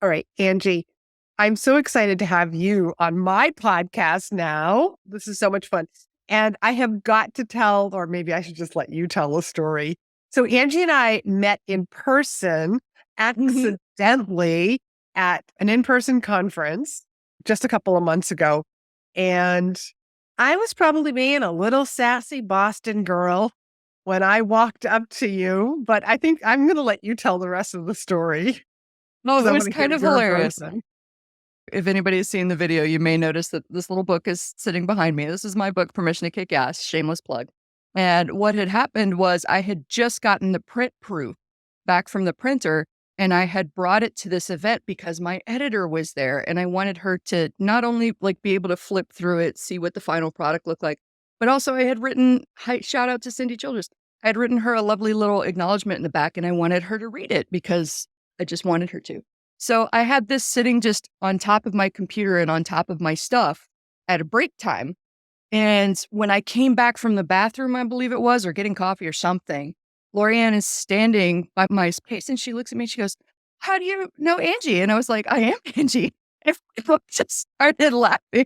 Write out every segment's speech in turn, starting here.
All right, Angie, I'm so excited to have you on my podcast now. This is so much fun. And I have got to tell, or maybe I should just let you tell a story. So Angie and I met in person Mhm. accidentally at an in-person conference just a couple of months ago. And I was probably being a little sassy Boston girl when I walked up to you, but I think I'm going to let you tell the rest of the story No, because it I was want to hear kind of your hilarious. version. If anybody's seen the video, you may notice that this little book is sitting behind me. This is my book, Permission to Kick Ass, shameless plug. And what had happened was I had just gotten the print proof back from the printer, and I had brought it to this event because my editor was there, and I wanted her to not only like be able to flip through it, see what the final product looked like, but also I had written, hi, shout out to Cindy Childress. I had written her a lovely little acknowledgement in the back, and I wanted her to read it because I just wanted her to. So I had this sitting just on top of my computer and on top of my stuff at a break time. And when I came back from the bathroom, I believe it was, or getting coffee or something, Laurie-Ann is standing by my space and she looks at me and she goes, "How do you know Angie?" And I was like, "I am Angie." And I just started laughing.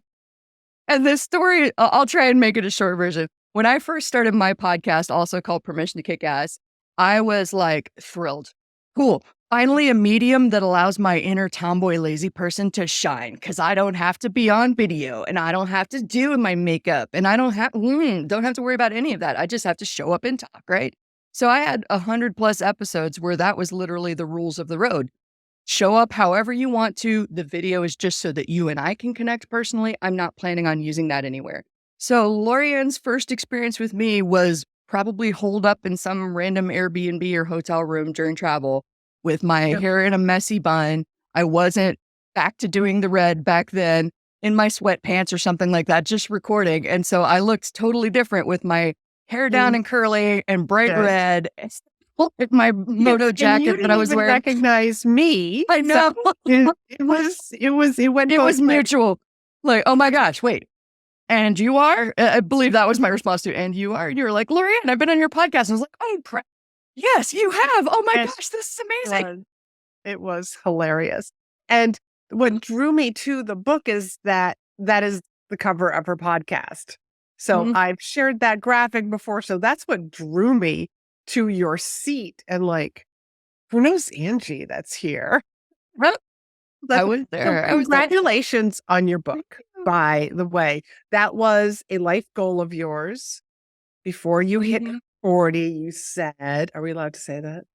And this story, I'll try and make it a short version. When I first started my podcast, also called Permission to Kick Ass, I was like thrilled. Cool. Finally, a medium that allows my inner tomboy lazy person to shine because I don't have to be on video and I don't have to do my makeup and I don't have to worry about any of that. I just have to show up and talk, right? So I had 100+ episodes where that was literally the rules of the road. Show up however you want to. The video is just so that you and I can connect personally. I'm not planning on using that anywhere. So Laurie-Ann's first experience with me was probably holed up in some random Airbnb or hotel room during travel with my Yep. hair in a messy bun. I wasn't back to doing the red back then in my sweatpants or something like that, just recording. And so I looked totally different with my hair down and curly and bright Yes. red. With my Yes, moto and you jacket that I didn't was even wearing. recognize me. I So know. it went It both was ways. mutual. Like, oh my gosh, wait. And you are? I believe that was my response to, and you are? And you were like, Laurie-Ann, I've been on your podcast. I was like, oh, crap. Yes, you have. Oh my And gosh, this is amazing. it was hilarious. And what drew me to the book is that is the cover of her podcast. So Mhm. I've shared that graphic before. So that's what drew me to your seat and like, who knows Angie that's here? Well, I That's was so there. I was there. congratulations on your Thank book, you. by the way. That was a life goal of yours before you hit Mhm. 40, you said. Are we allowed to say that?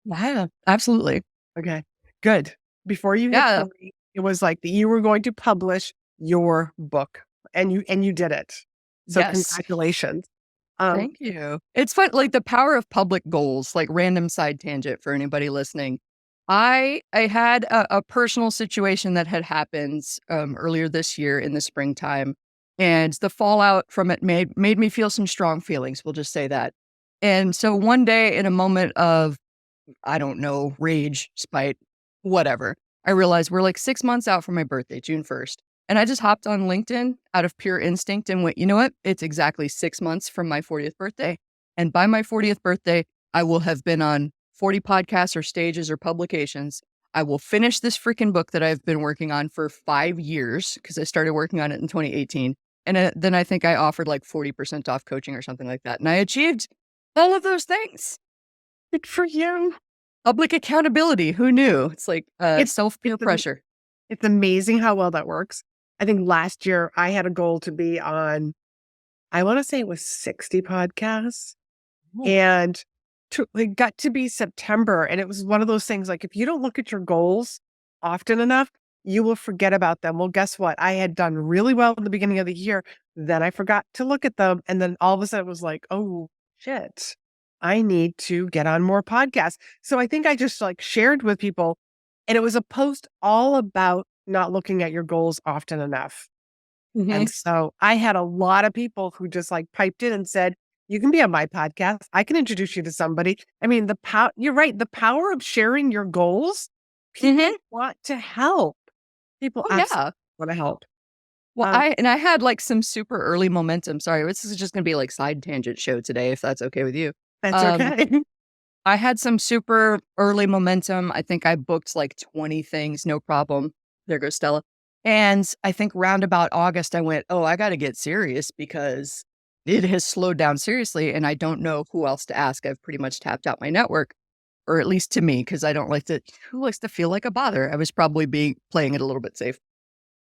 Yeah, absolutely. Okay, good. Before you hit Yeah. 40, it was like that you were going to publish your book and you did it. So Yes. congratulations. Um, Thank you. It's fun, like the power of public goals, like random side tangent for anybody listening. I had a personal situation that had happened earlier this year in the springtime, and the fallout from it made me feel some strong feelings. We'll just say that. And so one day, in a moment of I don't know rage, spite, whatever, I realized we're like 6 months out from my birthday, June 1st. And I just hopped on LinkedIn out of pure instinct and went, you know what? It's exactly 6 months from my 40th birthday. And by my 40th birthday, I will have been on 40 podcasts or stages or publications. I will finish this freaking book that I've been working on for 5 years because I started working on it in 2018. And then I think I offered like 40% off coaching or something like that. And I achieved all of those things. good for you. Public accountability. Who knew? It's like It's, self-peer it's, am- pressure. it's amazing how well that works. I think last year I had a goal to be on, I want to say it was 60 podcasts. And it got to be September. And it was one of those things like, if you don't look at your goals often enough, you will forget about them. Well, guess what? I had done really well in the beginning of the year. Then I forgot to look at them. And then all of a sudden it was like, oh, shit, I need to get on more podcasts. So I think I just like shared with people, and it was a post all about not looking at your goals often enough. Mhm. And so I had a lot of people who just like piped in and said, you can be on my podcast. I can introduce you to somebody. I mean, you're right. The power of sharing your goals, people Mhm. want to help. People Oh absolutely yeah. want to help. Well, Um, I had like some super early momentum. Sorry, this is just gonna be like side tangent show today, if that's okay with you. that's Um, okay. I had some super early momentum. I think I booked like 20 things, no problem. There goes Stella. And I think round about August, I went, oh, I got to get serious because it has slowed down seriously. And I don't know who else to ask. I've pretty much tapped out my network, or at least to me, because I don't like to, who likes to feel like a bother? I was probably playing it a little bit safe.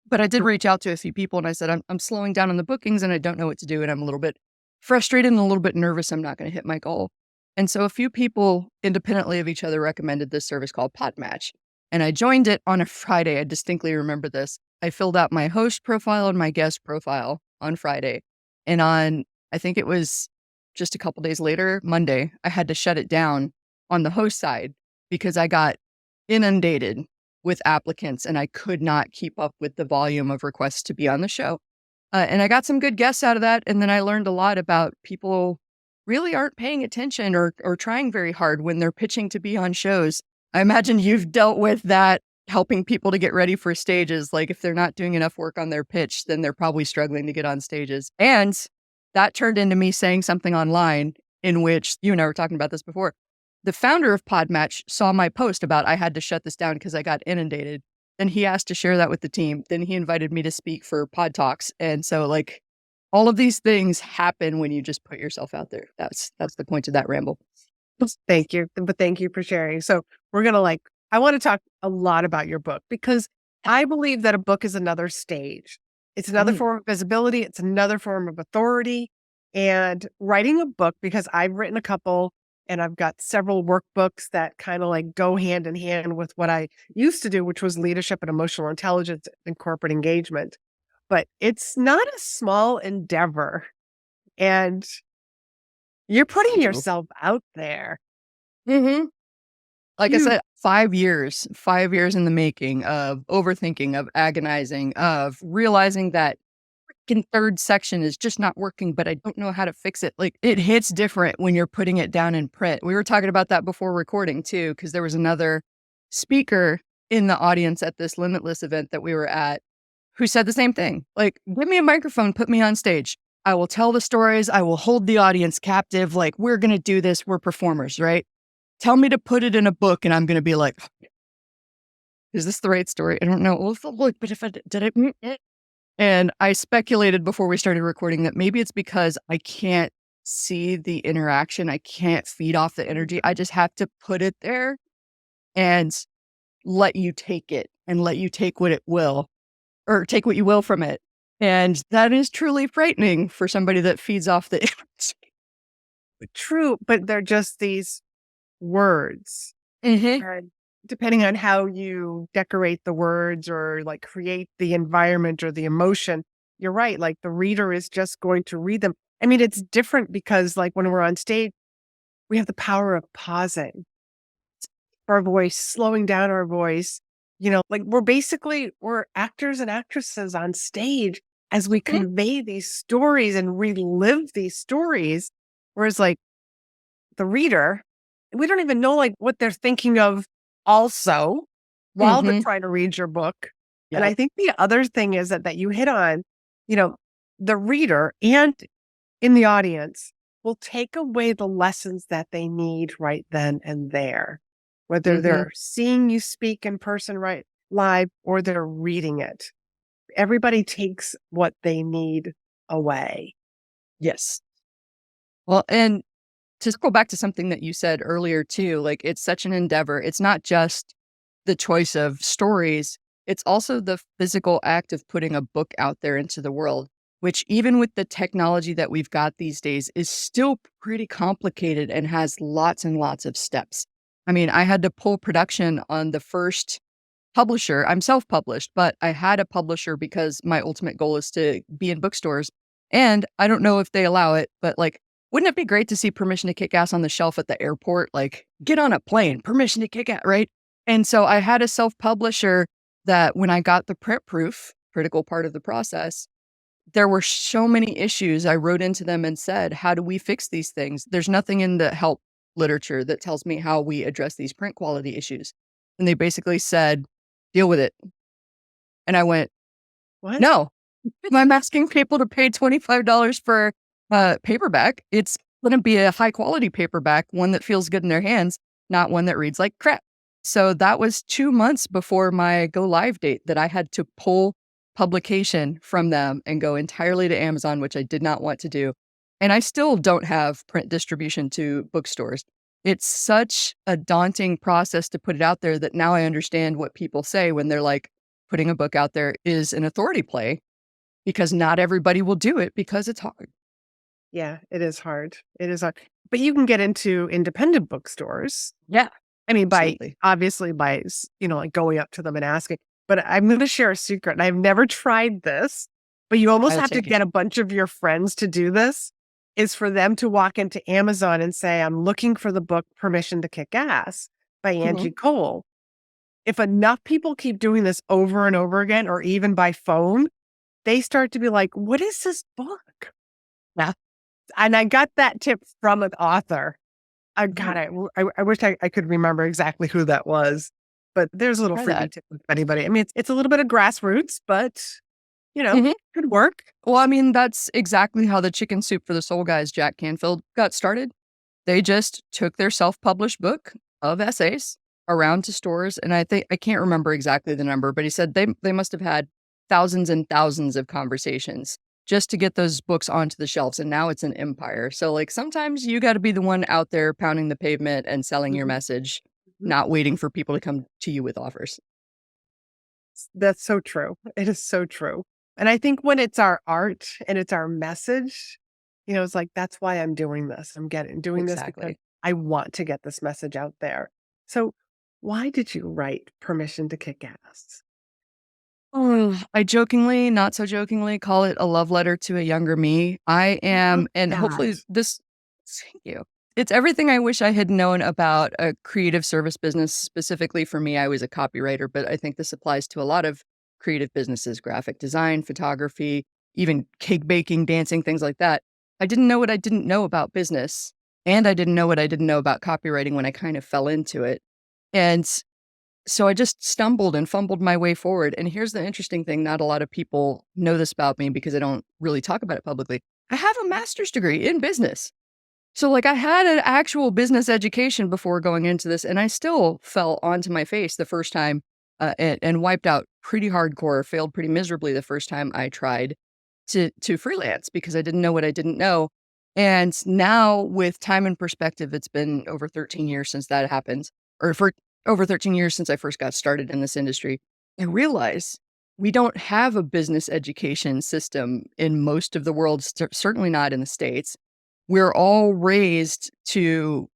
But I did reach out to a few people and I said, I'm slowing down on the bookings and I don't know what to do. And I'm a little bit frustrated and a little bit nervous. I'm not going to hit my goal. And so a few people independently of each other recommended this service called PodMatch. And I joined it on a Friday. I distinctly remember this. I filled out my host profile and my guest profile on Friday. And on, I think it was just a couple days later, Monday, I had to shut it down on the host side because I got inundated with applicants and I could not keep up with the volume of requests to be on the show. And I got some good guests out of that. And then I learned a lot about people really aren't paying attention or trying very hard when they're pitching to be on shows. I imagine you've dealt with that, helping people to get ready for stages. Like if they're not doing enough work on their pitch, then they're probably struggling to get on stages. And that turned into me saying something online in which you and I were talking about this before. The founder of PodMatch saw my post about I had to shut this down because I got inundated. Then he asked to share that with the team. Then he invited me to speak for Pod Talks. And so like all of these things happen when you just put yourself out there. That's the point of that ramble. Thank you. But thank you for sharing. So we're going to I want to talk a lot about your book because I believe that a book is another stage. It's another form of visibility. It's another form of authority. And writing a book, because I've written a couple and I've got several workbooks that kind of go hand in hand with what I used to do, which was leadership and emotional intelligence and corporate engagement. But it's not a small endeavor. And you're putting yourself out there. Mm-hmm. Like I You- said, 5 years in the making of overthinking, of agonizing, of realizing that freaking third section is just not working, but I don't know how to fix it. Like it hits different when you're putting it down in print. We were talking about that before recording too, because there was another speaker in the audience at this Limitless event that we were at who said the same thing. Like, give me a microphone, put me on stage. I will tell the stories. I will hold the audience captive. Like, we're going to do this. We're performers, right? Tell me to put it in a book and I'm going to be like, is this the right story? I don't know. Well, look, but if I did it. And I speculated before we started recording that maybe it's because I can't see the interaction. I can't feed off the energy. I just have to put it there and let you take it and let you take what it will, or take what you will from it. And that is truly frightening for somebody that feeds off the image. True, but they're just these words. Mm-hmm. And depending on how you decorate the words or create the environment or the emotion, you're right. The reader is just going to read them. I mean, it's different because when we're on stage, we have the power of pausing our voice, slowing down our voice. We're actors and actresses on stage as we convey these stories and relive these stories. Whereas the reader, we don't even know what they're thinking of also while they're trying to read your book. Yep. And I think the other thing is that you hit on, the reader and in the audience will take away the lessons that they need right then and there, whether they're seeing you speak in person right live or they're reading it. Everybody takes what they need away. Yes. Well, and to go back to something that you said earlier too, it's such an endeavor. It's not just the choice of stories. It's also the physical act of putting a book out there into the world, which even with the technology that we've got these days is still pretty complicated and has lots and lots of steps. I mean, I had to pull production on the first publisher. I'm self-published, but I had a publisher because my ultimate goal is to be in bookstores. And I don't know if they allow it, but wouldn't it be great to see Permission to Kick Ass on the shelf at the airport? Get on a plane, Permission to Kick Ass, right? And so I had a self-publisher that when I got the print proof, critical part of the process, there were so many issues. I wrote into them and said, how do we fix these things? There's nothing in the help literature that tells me how we address these print quality issues. And they basically said, deal with it. And I went, what? No, I'm asking people to pay $25 for paperback. It's Let it be a high quality paperback, one that feels good in their hands, not one that reads like crap. So that was 2 months before my go live date that I had to pull publication from them and go entirely to Amazon, which I did not want to do. And I still don't have print distribution to bookstores. It's such a daunting process to put it out there that now I understand what people say when they're like, putting a book out there is an authority play because not everybody will do it because it's hard. Yeah, it is hard. It is hard. But you can get into independent bookstores. Yeah, I mean, absolutely. obviously by, like going up to them and asking. But I'm going to share a secret. And I've never tried this, but you almost I'll have to take it. get a bunch of your friends to do this, is for them to walk into Amazon and say, I'm looking for the book Permission to Kick Ass by Mhm. Angie Cole. If enough people keep doing this over and over again, or even by phone, they start to be like, what is this book? Yeah. And I got that tip from an author. Mhm. God, I wish I could remember exactly who that was, but there's a little Try that. freebie tip with anybody. I mean, it's a little bit of grassroots, but, Mhm. could work. Well, I mean, that's exactly how the Chicken Soup for the Soul guys, Jack Canfield, got started. They just took their self-published book of essays around to stores, and I can't remember exactly the number, but he said they must have had thousands and thousands of conversations just to get those books onto the shelves, and now it's an empire. So, like, sometimes you gotta be the one out there pounding the pavement and selling your Mhm, message, mhm. not waiting for people to come to you with offers. That's so true. It is so true. And I think when it's our art and it's our message, it's like, that's why I'm doing this. Doing this because Exactly. I want to get this message out there. So why did you write Permission to Kick Ass? Oh, I jokingly, not so jokingly, call it a love letter to a younger me. I I love am, and hopefully that. this, thank you. It's everything I wish I had known about a creative service business. Specifically for me, I was a copywriter, but I think this applies to a lot of creative businesses, graphic design, photography, even cake baking, dancing, things like that. I didn't know what I didn't know about business. And I didn't know what I didn't know about copywriting when I kind of fell into it. And so I just stumbled and fumbled my way forward. And here's the interesting thing, not a lot of people know this about me because I don't really talk about it publicly. I have a master's degree in business. So, like, I had an actual business education before going into this, and I still fell onto my face the first time, and wiped out pretty hardcore, failed pretty miserably the first time I tried to freelance because I didn't know what I didn't know. And now, with time and perspective, it's been over 13 years since that happened, or for over 13 years since I first got started in this industry. I realize we don't have a business education system in most of the world, certainly not in the States. We're all raised to,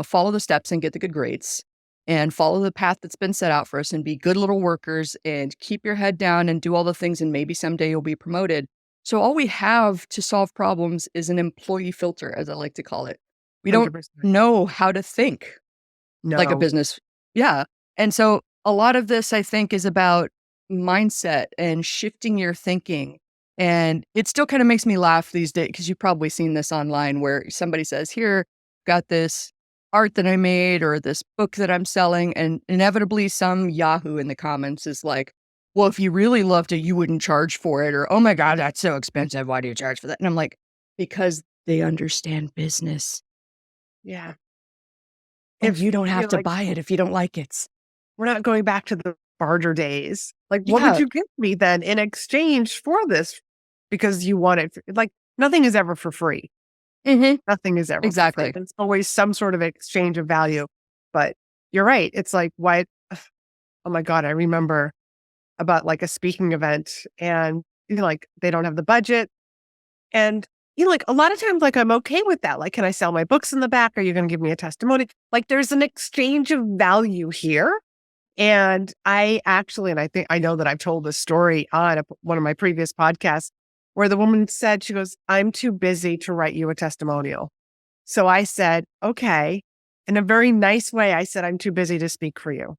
follow the steps and get the good grades and follow the path that's been set out for us and be good little workers and keep your head down and do all the things. And maybe someday you'll be promoted. So all we have to solve problems is an employee filter, as I like to call it. We don't 100%. know how to think like a No. business. Yeah. And so a lot of this, I think, is about mindset and shifting your thinking. And it still kind of makes me laugh these days because you've probably seen this online where somebody says, here, got this art that I made or this book that I'm selling. And inevitably, some Yahoo in the comments is like, well, if you really loved it, you wouldn't charge for it. Or, oh my God, that's so expensive. Why do you charge for that? And I'm like, because they understand business. Yeah. And If you don't have you're to like, buy it if you don't like it. we're not going back to the barter days. Like, what would Yeah. you give me then in exchange for this? Because you want it. Like, nothing is ever for free. Mhm. Nothing is ever for free. Exactly. There's always some sort of exchange of value. But you're right. It's like, why? Oh my God. I remember about like a speaking event, and, like, they don't have the budget. And, like, a lot of times, like, I'm okay with that. Like, can I sell my books in the back? Are you going to give me a testimony? Like, there's an exchange of value here. And and I think I know that I've told this story on one of my previous podcasts, where the woman said, she goes, I'm too busy to write you a testimonial. So I said, okay. In a very nice way, I said, I'm too busy to speak for you.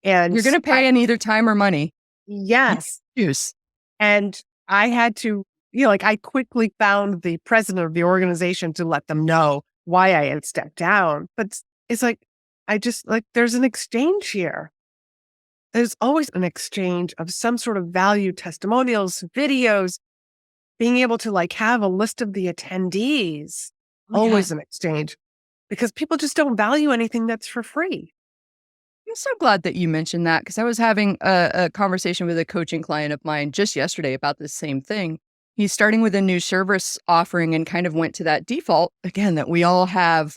And You're gonna I, pay in either time or money. You yes. choose. And I had to, like, I quickly found the president of the organization to let them know why I had stepped down. But it's like, I just like, there's an exchange here. There's always an exchange of some sort of value, testimonials, videos, being able to like have a list of the attendees. Oh, yeah. always an exchange because people just don't value anything that's for free. I'm so glad that you mentioned that because I was having a conversation with a coaching client of mine just yesterday about this same thing. He's starting with a new service offering and kind of went to that default again that we all have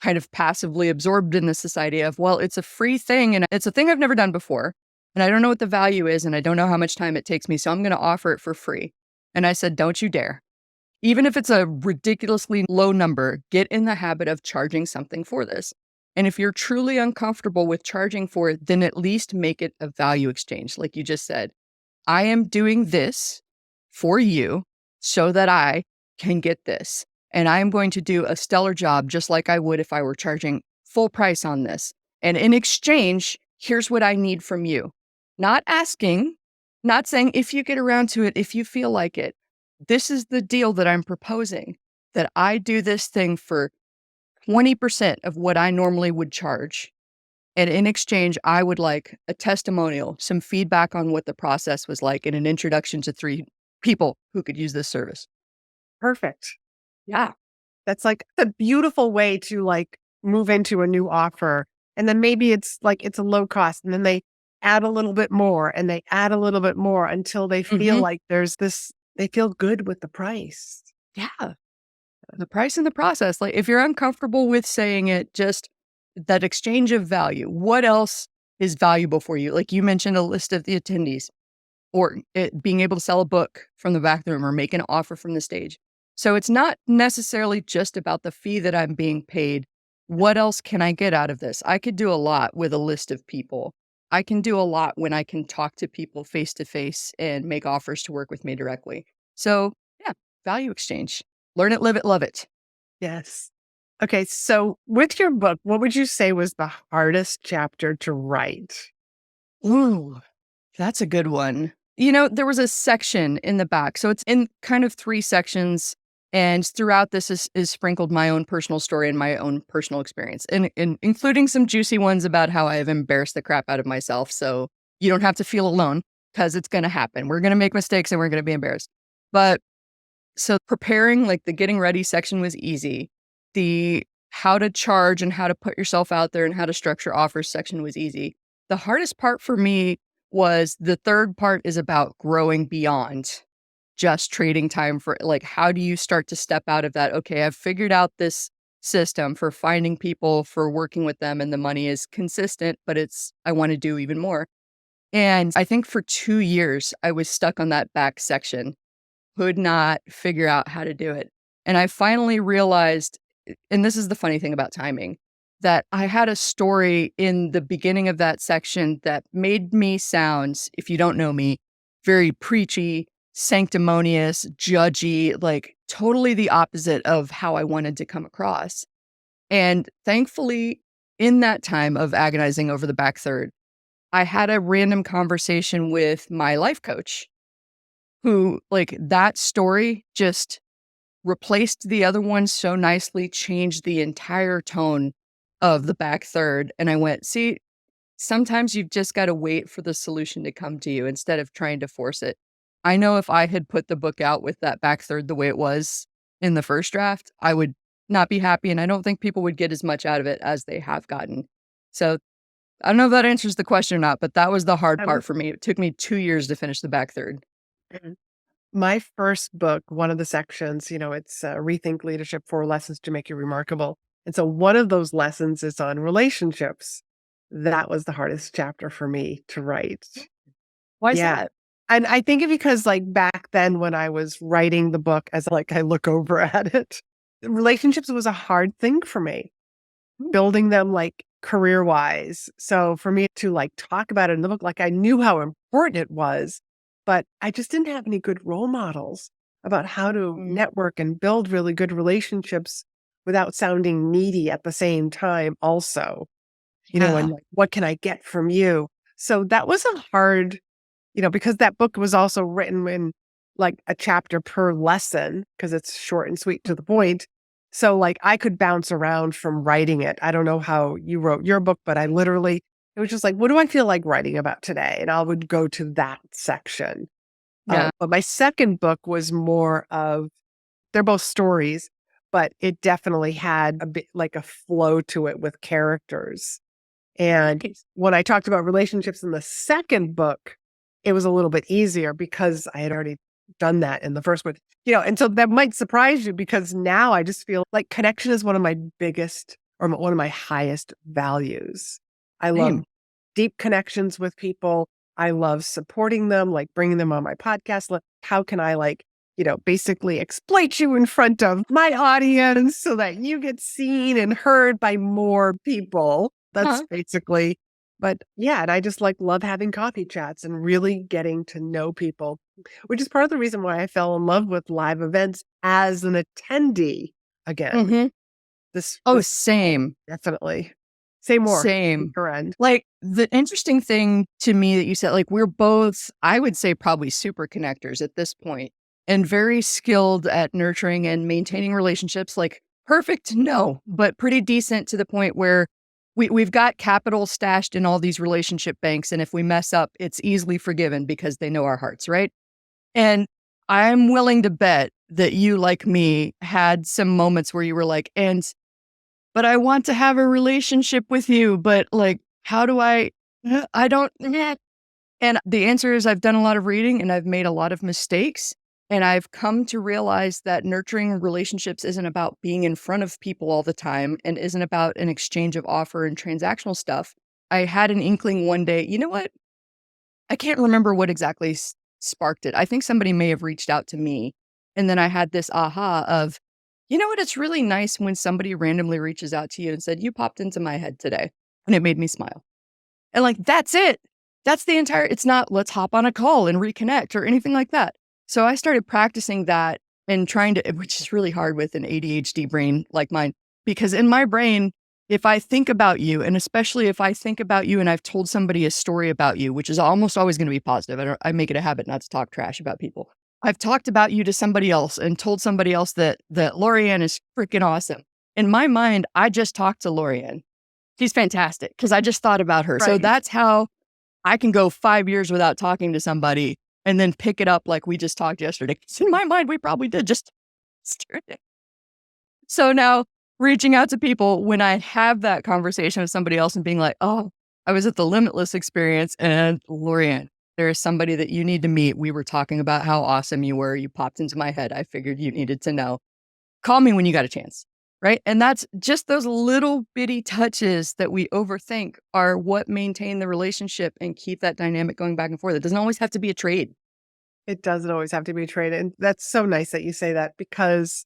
kind of passively absorbed in the society of, well, it's a free thing and it's a thing I've never done before. And I don't know what the value is and I don't know how much time it takes me. So I'm going to offer it for free. And I said, don't you dare. Even if it's a ridiculously low number, get in the habit of charging something for this. And if you're truly uncomfortable with charging for it, then at least make it a value exchange. Like you just said, I am doing this for you so that I can get this. And I am going to do a stellar job just like I would if I were charging full price on this. And in exchange, here's what I need from you. Not asking, not saying if you get around to it, if you feel like it. This is the deal that I'm proposing, that I do this thing for 20% of what I normally would charge. And in exchange, I would like a testimonial, some feedback on what the process was like, and an introduction to 3 people who could use this service. Perfect. Yeah. That's like a beautiful way to like move into a new offer. And then maybe it's like it's a low cost and then they add a little bit more and they add a little bit more until they feel Mhm. like there's this, they feel good with the price. Yeah. The price and the process. Like if you're uncomfortable with saying it, just that exchange of value. What else is valuable for you? Like you mentioned a list of the attendees or being able to sell a book from the back room or make an offer from the stage. So it's not necessarily just about the fee that I'm being paid. What else can I get out of this? I could do a lot with a list of people. I can do a lot when I can talk to people face to face and make offers to work with me directly. So yeah, value exchange. Learn it, live it, love it. Yes. Okay. So with your book, what would you say was the hardest chapter to write? Ooh, that's a good one. You know, there was a section in the back. So it's in kind of 3 sections. And throughout this is sprinkled my own personal story and my own personal experience, and including some juicy ones about how I have embarrassed the crap out of myself. So you don't have to feel alone because it's going to happen. We're going to make mistakes and we're going to be embarrassed. But so preparing, like the getting ready section was easy. The how to charge and how to put yourself out there and how to structure offers section was easy. The hardest part for me was the third part is about growing beyond just trading time for like, how do you start to step out of that? Okay, I've figured out this system for finding people, for working with them, and the money is consistent, but I want to do even more. And I think for 2 years, I was stuck on that back section, could not figure out how to do it. And I finally realized, and this is the funny thing about timing, that I had a story in the beginning of that section that made me sound, if you don't know me, very preachy, sanctimonious, judgy, like totally the opposite of how I wanted to come across. And thankfully, in that time of agonizing over the back third, I had a random conversation with my life coach who, like, that story just replaced the other one so nicely, changed the entire tone of the back third. And I went, see, sometimes you've just got to wait for the solution to come to you instead of trying to force it. I know if I had put the book out with that back third the way it was in the first draft, I would not be happy. And I don't think people would get as much out of it as they have gotten. So I don't know if that answers the question or not, but that was the hard Um, part for me. It took me 2 years to finish the back third. My first book, one of the sections, it's Rethink Leadership: 4 Lessons to Make You Remarkable. And so one of those lessons is on relationships. That was the hardest chapter for me to write. Why is Yeah. that? And I think because like back then when I was writing the book, as like I look over at it, relationships was a hard thing for me, building them like career wise. So for me to like talk about it in the book, like I knew how important it was, but I just didn't have any good role models about how to Mm, network and build really good relationships without sounding needy at the same time also, yeah. and like, what can I get from you? So that was a hard, because that book was also written in like a chapter per lesson because it's short and sweet to the point. So like I could bounce around from writing it. I don't know how you wrote your book, but it was just like, what do I feel like writing about today? And I would go to that section. Yeah. But my second book was more of, they're both stories, but it definitely had a bit like a flow to it with characters. And when I talked about relationships in the second book, it was a little bit easier because I had already done that in the first one. And so that might surprise you because now I just feel like connection is one of my biggest or one of my highest values. I love Same. deep connections with people. I love supporting them, like bringing them on my podcast. How can I basically exploit you in front of my audience so that you get seen and heard by more people? That's Huh? basically, but yeah, and I just love having coffee chats and really getting to know people, which is part of the reason why I fell in love with live events as an attendee again. Mm-hmm. Oh, This same. definitely. Say more. Same. Your end. Like the interesting thing to me that you said, like we're both, I would say probably super connectors at this point and very skilled at nurturing and maintaining relationships. Like perfect, no, but pretty decent to the point where we've got capital stashed in all these relationship banks. And if we mess up, it's easily forgiven because they know our hearts, right? And I'm willing to bet that you, like me, had some moments where you were like, but I want to have a relationship with you, but like, how do I don't, and the answer is I've done a lot of reading and I've made a lot of mistakes. And I've come to realize that nurturing relationships isn't about being in front of people all the time and isn't about an exchange of offer and transactional stuff. I had an inkling one day, you know what? I can't remember what exactly sparked it. I think somebody may have reached out to me. And then I had this aha of, you know what? It's really nice when somebody randomly reaches out to you and said, you popped into my head today. And it made me smile. And like, that's it. That's the entire, it's not let's hop on a call and reconnect or anything like that. So I started practicing that and trying to, which is really hard with an ADHD brain like mine, because in my brain, if I think about you, and especially if I think about you and I've told somebody a story about you, which is almost always going to be positive, I make it a habit not to talk trash about people. I've talked about you to somebody else and told somebody else that Laurie-Ann is freaking awesome. In my mind, I just talked to Laurie-Ann. She's fantastic because I just thought about her. Right. So that's how I can go 5 years without talking to somebody and then pick it up like we just talked yesterday. 'Cause in my mind, we probably did just yesterday. So now reaching out to people when I have that conversation with somebody else and being like, oh, I was at the Limitless experience and Laurie-Ann, there is somebody that you need to meet. We were talking about how awesome you were. You popped into my head. I figured you needed to know. Call me when you got a chance. Right. And that's just those little bitty touches that we overthink are what maintain the relationship and keep that dynamic going back and forth. It doesn't always have to be a trade. It doesn't always have to be traded. And that's so nice that you say that because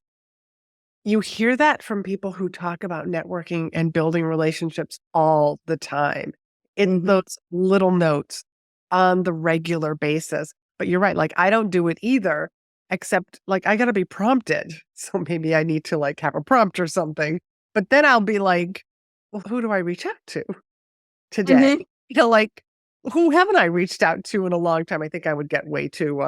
you hear that from people who talk about networking and building relationships all the time in those little notes on the regular basis. But you're right. Like, I don't do it either, except like I got to be prompted. So maybe I need to like have a prompt or something. But then I'll be like, well, who do I reach out to today? Like, who haven't I reached out to in a long time? I think I would get way too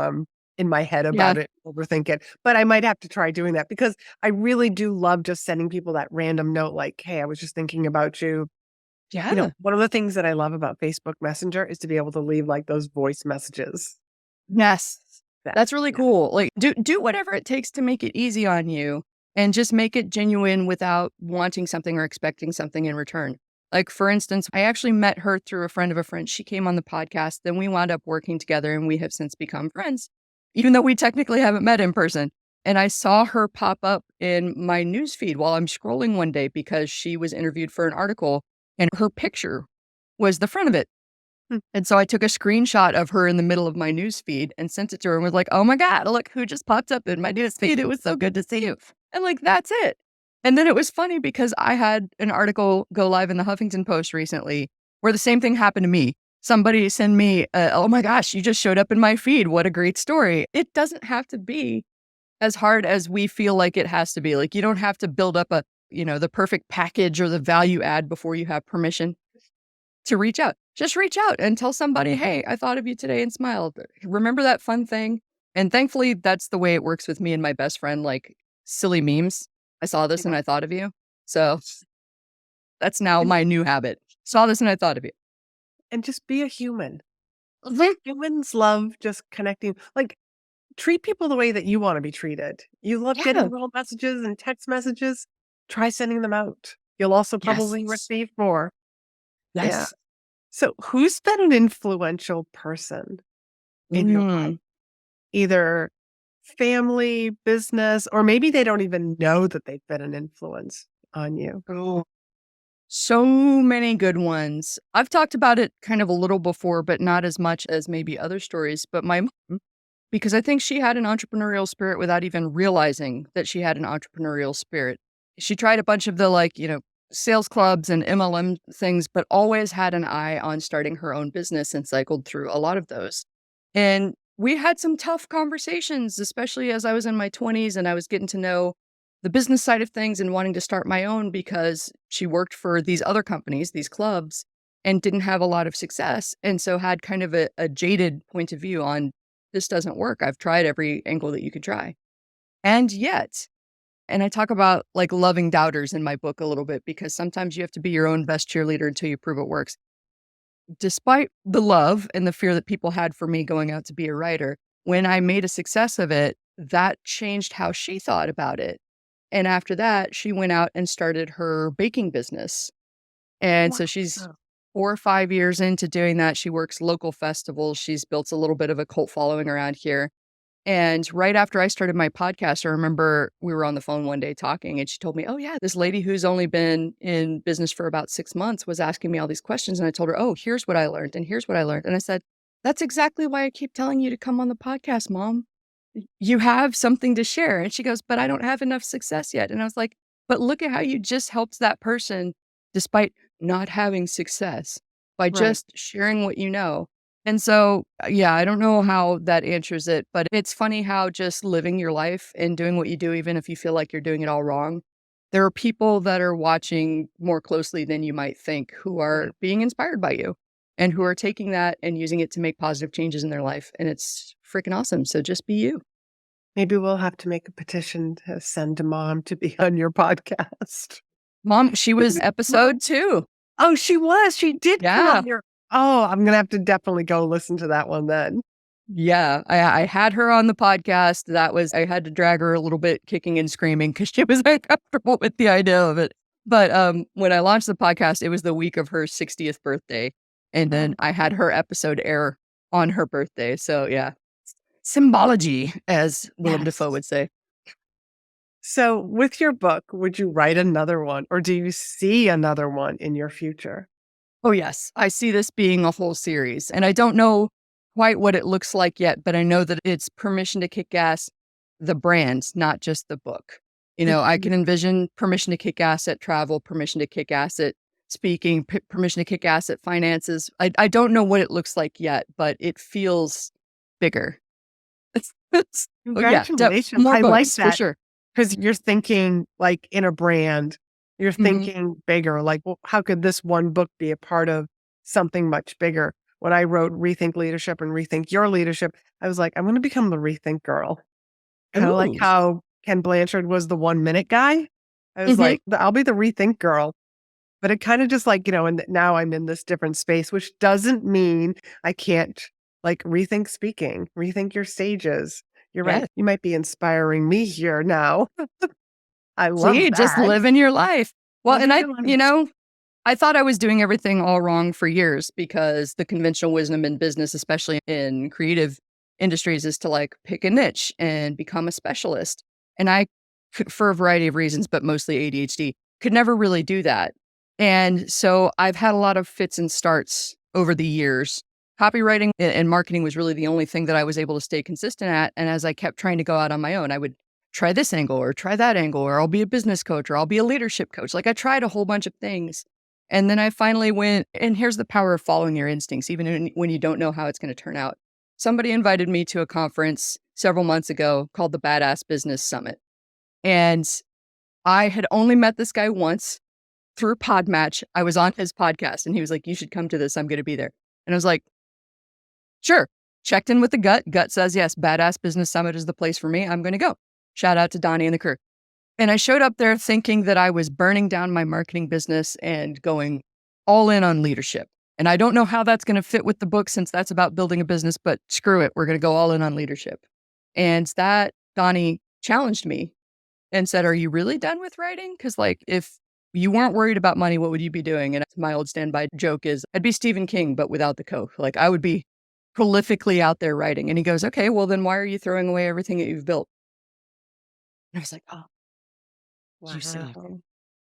in my head about it, overthink it. But I might have to try doing that because I really do love just sending people that random note like, hey, I was just thinking about you. Yeah. One of the things that I love about Facebook Messenger is to be able to leave like those voice messages. Yes. That's really cool. Like do whatever it takes to make it easy on you and just make it genuine without wanting something or expecting something in return. Like for instance, I actually met her through a friend of a friend. She came on the podcast, then we wound up working together and we have since become friends, even though we technically haven't met in person. And I saw her pop up in my newsfeed while I'm scrolling one day because she was interviewed for an article and her picture was the front of it. And so I took a screenshot of her in the middle of my news feed and sent it to her and was like, oh my God, look who just popped up in my news feed. It was so good to see you. And like, that's it. And then it was funny because I had an article go live in the Huffington Post recently where the same thing happened to me. Somebody sent me, oh my gosh, you just showed up in my feed. What a great story. It doesn't have to be as hard as we feel like it has to be. Like you don't have to build up the perfect package or the value add before you have permission to reach out. Just reach out and tell somebody, hey, I thought of you today and smiled. Remember that fun thing? And thankfully, that's the way it works with me and my best friend, like silly memes. I saw this and I thought of you. So that's now my new habit. Saw this and I thought of you. And just be a human. Humans love just connecting. Like treat people the way that you want to be treated. You love getting Yeah. little messages and text messages. Try sending them out. You'll also probably Yes. receive more. Yeah. Yes. So who's been an influential person in your life? Mm. Either family, business, or maybe they don't even know that they've been an influence on you. Oh, so many good ones. I've talked about it kind of a little before, but not as much as maybe other stories. But my mom, because I think she had an entrepreneurial spirit without even realizing that she had an entrepreneurial spirit. She tried a bunch of the sales clubs and MLM things, but always had an eye on starting her own business and cycled through a lot of those. And we had some tough conversations, especially as I was in my 20s and I was getting to know the business side of things and wanting to start my own because she worked for these other companies, these clubs, and didn't have a lot of success. And so had kind of a jaded point of view on this doesn't work. I've tried every angle that you could try. And yet, and I talk about like loving doubters in my book a little bit because sometimes you have to be your own best cheerleader until you prove it works. Despite the love and the fear that people had for me going out to be a writer, when I made a success of it, that changed how she thought about it. And after that, she went out and started her baking business. And so she's Wow. 4 or 5 years into doing that. She works local festivals. She's built a little bit of a cult following around here. And right after I started my podcast, I remember we were on the phone one day talking and she told me, oh, yeah, this lady who's only been in business for about 6 months was asking me all these questions. And I told her, oh, here's what I learned. And here's what I learned. And I said, that's exactly why I keep telling you to come on the podcast, Mom. You have something to share. And she goes, but I don't have enough success yet. And I was like, but look at how you just helped that person despite not having success by Right. just sharing what you know. And so, yeah, I don't know how that answers it, but it's funny how just living your life and doing what you do, even if you feel like you're doing it all wrong, there are people that are watching more closely than you might think who are being inspired by you and who are taking that and using it to make positive changes in their life. And it's freaking awesome. So just be you. Maybe we'll have to make a petition to send to Mom to be on your podcast. Mom, she was episode 2. Oh, she was. She did come Yeah. on your. Oh, I'm gonna have to definitely go listen to that one then. Yeah, I had her on the podcast. I had to drag her a little bit kicking and screaming because she was uncomfortable with the idea of it. But when I launched the podcast, it was the week of her 60th birthday. And then I had her episode air on her birthday. So yeah, symbology, as Willem Dafoe would say. So, with your book, would you write another one, or do you see another one in your future? Oh, yes. I see this being a whole series. And I don't know quite what it looks like yet, but I know that it's Permission to Kick Ass, the brand, not just the book. I can envision Permission to Kick Ass at travel, Permission to Kick Ass at speaking, Permission to Kick Ass at finances. I don't know what it looks like yet, but it feels bigger. Oh, yeah. Congratulations! More I like books for that sure. because you're thinking like in a brand. You're Mhm. thinking bigger. Like, well, how could this one book be a part of something much bigger? When I wrote Rethink Leadership and Rethink Your Leadership, I was like, I'm going to become the Rethink girl. Kind of like Ooh. how Ken Blanchard was the 1 minute guy. I was Mhm. like, I'll be the Rethink girl. But it kind of just like, and now I'm in this different space, which doesn't mean I can't like rethink speaking, rethink your stages. You're right. Yeah. You might be inspiring me here now. I love See, just that. living your life. Well, and Living your life. I thought I was doing everything all wrong for years because the conventional wisdom in business, especially in creative industries, is to like pick a niche and become a specialist. And I could, for a variety of reasons, but mostly ADHD, could never really do that. And so I've had a lot of fits and starts over the years. Copywriting and marketing was really the only thing that I was able to stay consistent at. And as I kept trying to go out on my own, I would try this angle or try that angle, or I'll be a business coach or I'll be a leadership coach. Like I tried a whole bunch of things. And then I finally went, and here's the power of following your instincts, even when you don't know how it's going to turn out. Somebody invited me to a conference several months ago called the Badass Business Summit. And I had only met this guy once through PodMatch. I was on his podcast and he was like, you should come to this. I'm going to be there. And I was like, sure. Checked in with the gut. Gut says, yes, Badass Business Summit is the place for me. I'm going to go. Shout out to Donnie and the crew. And I showed up there thinking that I was burning down my marketing business and going all in on leadership. And I don't know how that's going to fit with the book since that's about building a business, but screw it. We're going to go all in on leadership. And that Donnie challenged me and said, "Are you really done with writing? Because like if you weren't worried about money, what would you be doing?" And my old standby joke is I'd be Stephen King, but without the coke. Like I would be prolifically out there writing. And he goes, "Okay, well then why are you throwing away everything that you've built?" And I was like, "Oh, you suck." Wow.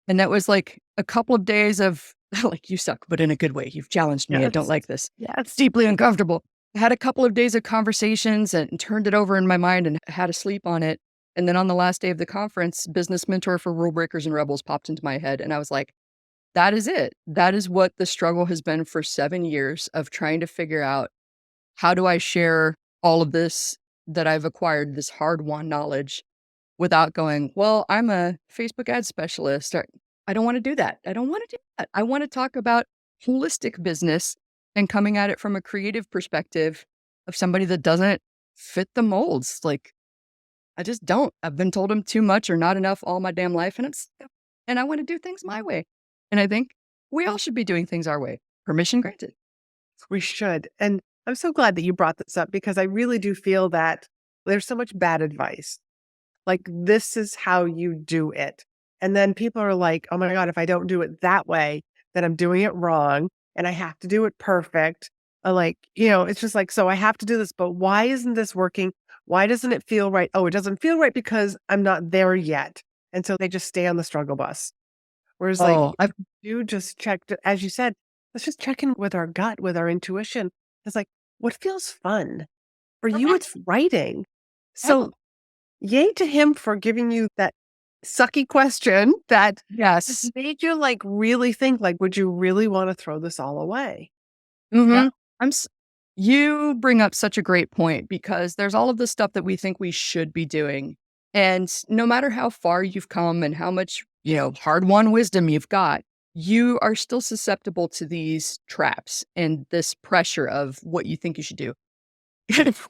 And that was like a couple of days of like, you suck, but in a good way. You've challenged me. I don't Yes. like this. It's Yes. deeply uncomfortable. I had a couple of days of conversations and turned it over in my mind and had to sleep on it. And then on the last day of the conference, business mentor for rule breakers and rebels popped into my head. And I was like, that is it. That is what the struggle has been for 7 years of trying to figure out how do I share all of this that I've acquired, this hard won knowledge without going, well, I'm a Facebook ad specialist. Or, I don't want to do that. I don't want to do that. I want to talk about holistic business and coming at it from a creative perspective of somebody that doesn't fit the molds. Like, I just don't. I've been told I'm too much or not enough all my damn life. And I want to do things my way. And I think we all should be doing things our way. Permission granted. We should. And I'm so glad that you brought this up because I really do feel that there's so much bad advice. Like, this is how you do it. And then people are like, oh my God, if I don't do it that way, then I'm doing it wrong and I have to do it perfect. Like, it's just like, so I have to do this, but why isn't this working? Why doesn't it feel right? Oh, it doesn't feel right because I'm not there yet. And so they just stay on the struggle bus. Whereas, like, Oh, if you just checked, as you said, let's just check in with our gut, with our intuition. It's like, what feels fun? For you, correct. it's writing. Oh, So yay to him for giving you that sucky question that yes. made you like really think like, would you really want to throw this all away? Mm-hmm. Yeah. You bring up such a great point because there's all of the stuff that we think we should be doing. And no matter how far you've come and how much, hard won wisdom you've got, you are still susceptible to these traps and this pressure of what you think you should do.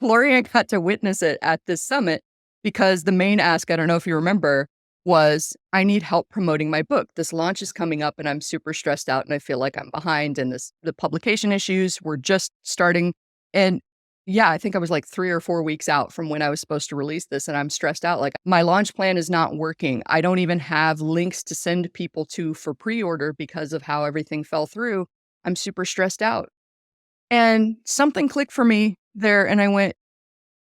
Laurie-Ann got to witness it at this summit because the main ask, I don't know if you remember, was I need help promoting my book. This launch is coming up and I'm super stressed out and I feel like I'm behind and the publication issues were just starting. And yeah, I think I was like 3 or 4 weeks out from when I was supposed to release this and I'm stressed out. Like my launch plan is not working. I don't even have links to send people to for pre-order because of how everything fell through. I'm super stressed out. And something clicked for me there and I went,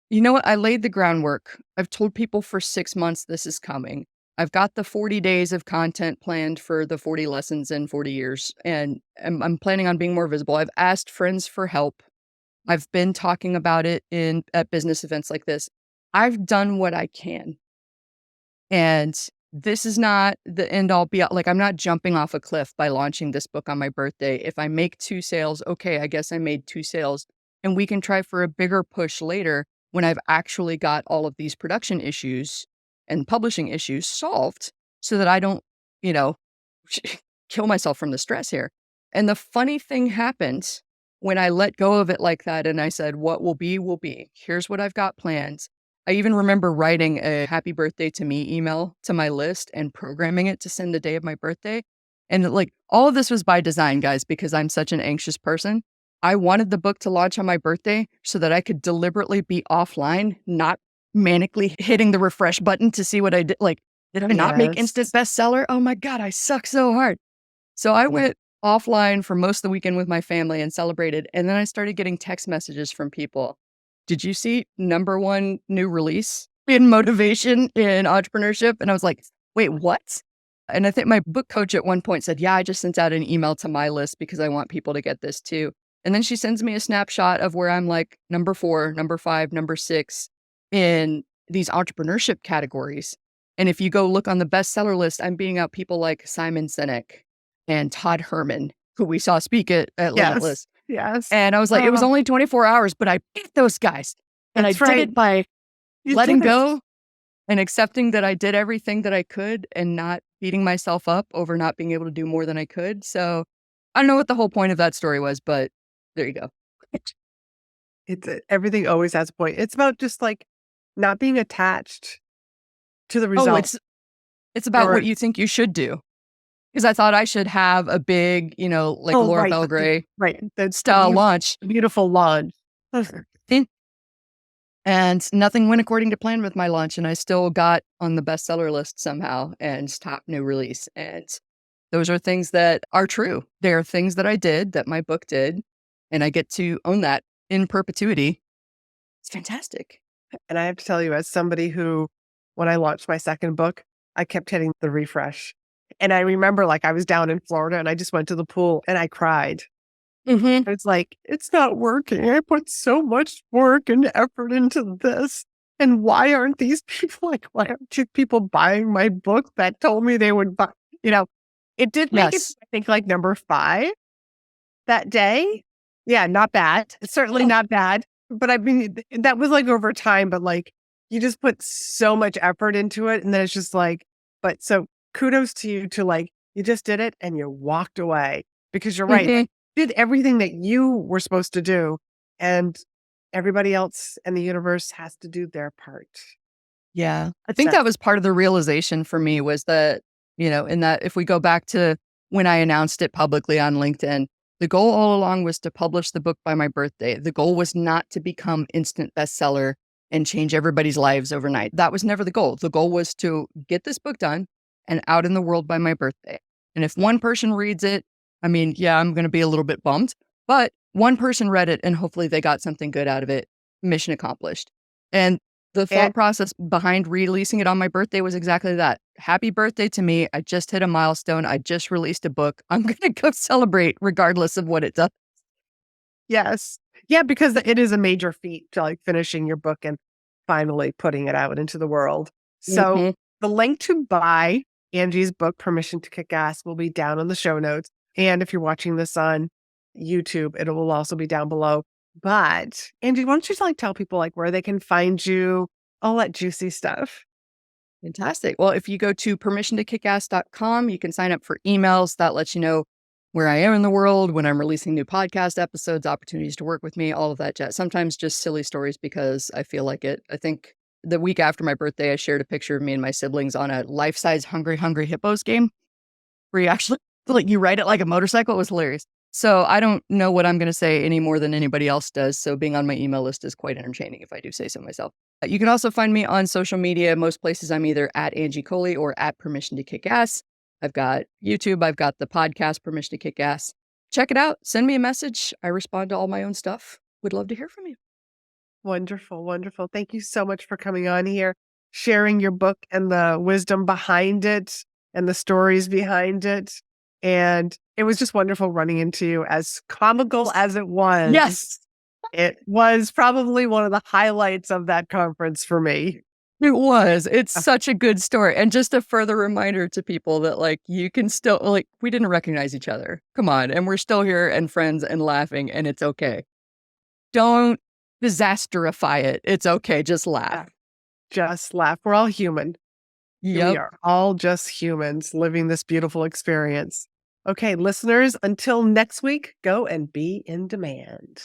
you know what? I laid the groundwork. I've told people for 6 months this is coming. I've got the 40 days of content planned for the 40 lessons in 40 years, and I'm planning on being more visible. I've asked friends for help. I've been talking about it at business events like this. I've done what I can. And this is not the end all be all. Like, I'm not jumping off a cliff by launching this book on my birthday. If I make 2 sales, okay, I guess I made 2 sales. And we can try for a bigger push later when I've actually got all of these production issues and publishing issues solved so that I don't, you know, kill myself from the stress here. And the funny thing happened when I let go of it like that. And I said, what will be, will be. Here's what I've got planned. I even remember writing a happy birthday to me email to my list and programming it to send the day of my birthday. And like all of this was by design, guys, because I'm such an anxious person. I wanted the book to launch on my birthday so that I could deliberately be offline, not manically hitting the refresh button to see what I did. Like, did I not make instant Yes. bestseller? Oh my God, I suck so hard. So I went offline for most of the weekend with my family and celebrated. And then I started getting text messages from people. Did you see #1 new release in motivation in entrepreneurship? And I was like, wait, what? And I think my book coach at one point said, yeah, I just sent out an email to my list because I want people to get this too. And then she sends me a snapshot of where I'm like #4, #5, #6 in these entrepreneurship categories. And if you go look on the bestseller list, I'm beating out people like Simon Sinek and Todd Herman, who we saw speak at Yes. Limitless. Yes. And I was like, it was only 24 hours, but I beat those guys. And I That's did right. it by You letting did it. go and accepting that I did everything that I could and not beating myself up over not being able to do more than I could. So I don't know what the whole point of that story was, but there you go. Everything always has a point. It's about just like not being attached to the Oh, result. it's about Or what you think you should do. Because I thought I should have a big, like oh, Laura right, Belgray right. The style launch. beautiful launch. And And nothing went according to plan with my launch, and I still got on the bestseller list somehow and top new release. And those are things that are true. They are things that I did, that my book did, and I get to own that in perpetuity. It's fantastic. And I have to tell you, as somebody who, when I launched my second book, I kept hitting the refresh. And I remember like I was down in Florida and I just went to the pool and I cried. Mm-hmm. It's like, it's not working. I put so much work and effort into this. And why aren't these people like, why aren't you people buying my book that told me they would buy? You know, it did make it, Yes. I think, like number 5 that day. Yeah, not bad. It's certainly not bad. But I mean, that was like over time, but like you just put so much effort into it. And then it's just like, but so kudos to you to like, you just did it and you walked away because you're right. Mm-hmm. Did everything that you were supposed to do, and everybody else in the universe has to do their part. Yeah. I think So, that was part of the realization for me was that, in that if we go back to when I announced it publicly on LinkedIn, the goal all along was to publish the book by my birthday. The goal was not to become instant bestseller and change everybody's lives overnight. That was never the goal. The goal was to get this book done and out in the world by my birthday. And if one person reads it, I mean, yeah, I'm going to be a little bit bummed, but one person read it and hopefully they got something good out of it. Mission accomplished. And the and thought process behind releasing it on my birthday was exactly that. Happy birthday to me. I just hit a milestone. I just released a book. I'm going to go celebrate regardless of what it does. yes. Yeah, because it is a major feat to like finishing your book and finally putting it out into the world. So Mhm. the link to buy Angie's book, Permission to Kick Ass, will be down in the show notes. And if you're watching this on YouTube, it will also be down below. But Angie, why don't you like tell people like where they can find you, all that juicy stuff? Fantastic. Well, if you go to permissiontokickass.com, you can sign up for emails. That lets you know where I am in the world, when I'm releasing new podcast episodes, opportunities to work with me, all of that jazz. Sometimes just silly stories because I feel like it. I think the week after my birthday, I shared a picture of me and my siblings on a life-size Hungry Hungry Hippos game where you actually like you ride it like a motorcycle. It was hilarious. So I don't know what I'm going to say any more than anybody else does. So being on my email list is quite entertaining if I do say so myself. You can also find me on social media. Most places I'm either at Angie Colee or at Permission to Kick Ass. I've got YouTube. I've got the podcast Permission to Kick Ass. Check it out. Send me a message. I respond to all my own stuff. Would love to hear from you. Wonderful, wonderful. Thank you so much for coming on here, sharing your book and the wisdom behind it and the stories behind it. And it was just wonderful running into you, as comical as it was. Yes. It was probably one of the highlights of that conference for me. It was. It's such a good story. And just a further reminder to people that, like, you can still, like, we didn't recognize each other. Come on. And we're still here and friends and laughing, and it's okay. Don't disasterify it. It's okay. Just laugh. Just laugh. We're all human. We Yep. are all just humans living this beautiful experience. Okay, listeners, until next week, go and be in demand.